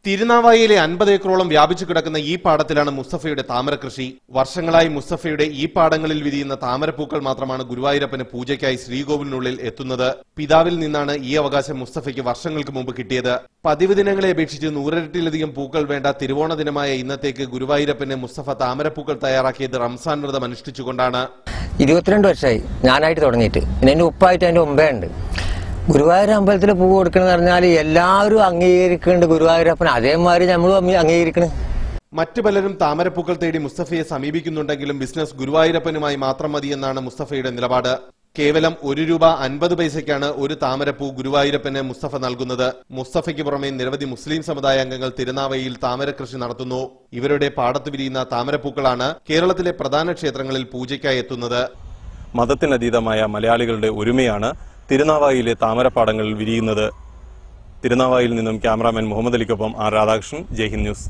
തിരുനാവായിലെ 50 ഏക്കറോളം വ്യാപിച്ചു കിടക്കുന്ന ഈ പാടത്തിലാണ് മുസ്തഫയുടെ താമര കൃഷി. വർഷങ്ങളായി മുസ്തഫയുടെ ഈ പാടങ്ങളിൽ വിരിയുന്ന താമരപ്പൂക്കൾ മാത്രമാണ് ഗുരുവായൂരപ്പന് പൂജയ്ക്കായി ശ്രീകോവിലിനുള്ളിൽ എത്തുന്നത്. പിതാവിൽ നിന്നാണ് ഈ അവകാശം മുസ്തഫയ്ക്ക് വർഷങ്ങൾക്ക് മുമ്പ് കിട്ടിയത്. പതിവ് ദിനങ്ങളെ അപേക്ഷിച്ച് 100 ഇരട്ടിയിലധികം പൂക്കൾ വേണ്ട തിരുവോണ ദിനമായ ഇന്നത്തേക്ക് ഗുരുവായൂരപ്പന് മുസ്തഫ താമരപ്പൂക്കൾ തയ്യാറാക്കിയത് റംസാൻ വ്രതം അനുഷ്ഠിച്ചുകൊണ്ടാണ്. 22 വർഷമായി ഞാനായിട്ട് തുടങ്ങിയിട്ട്. എന്റെ ഉപ്പായിട്ട് അതിന്റെ മുമ്പേ ഉണ്ട്. ഗുരുവായൂർ അമ്പലത്തിൽ പൂ കൊടുക്കണമെന്ന് പറഞ്ഞാൽ എല്ലാവരും അംഗീകരിക്കുന്നുണ്ട് ഗുരുവായൂരപ്പൻ, അതേമാതിരി നമ്മളും അംഗീകരിക്കണം. മറ്റു പലരും താമരപ്പൂക്കൾ തേടി മുസ്തഫയെ സമീപിക്കുന്നുണ്ടെങ്കിലും ബിസിനസ് ഗുരുവായൂരപ്പനുമായി മാത്രം മതിയെന്നാണ് മുസ്തഫയുടെ നിലപാട്. കേവലം ₹1.50 ഒരു താമരപ്പൂ ഗുരുവായൂരപ്പന് മുസ്തഫ നൽകുന്നത്. മുസ്തഫയ്ക്ക് പുറമെ നിരവധി മുസ്ലിം സമുദായ അംഗങ്ങൾ തിരുനാവയിൽ താമര കൃഷി നടത്തുന്നു. ഇവരുടെ പാടത്ത് വിരിയുന്ന താമരപ്പൂക്കളാണ് കേരളത്തിലെ പ്രധാന ക്ഷേത്രങ്ങളിൽ പൂജയ്ക്കായി എത്തുന്നത്. മതത്തിനതീതമായ മലയാളികളുടെ ഒരുമയാണ് തിരുനാവായിലെ താമരപ്പാടങ്ങളിൽ വിരിയുന്നത്. തിരുനാവായിൽ നിന്നും ക്യാമറാമാൻ മുഹമ്മദ് അലിക്കൊപ്പം ആർ രാധാകൃഷ്ണൻ, ജയ്ഹിന്ദ് ന്യൂസ്.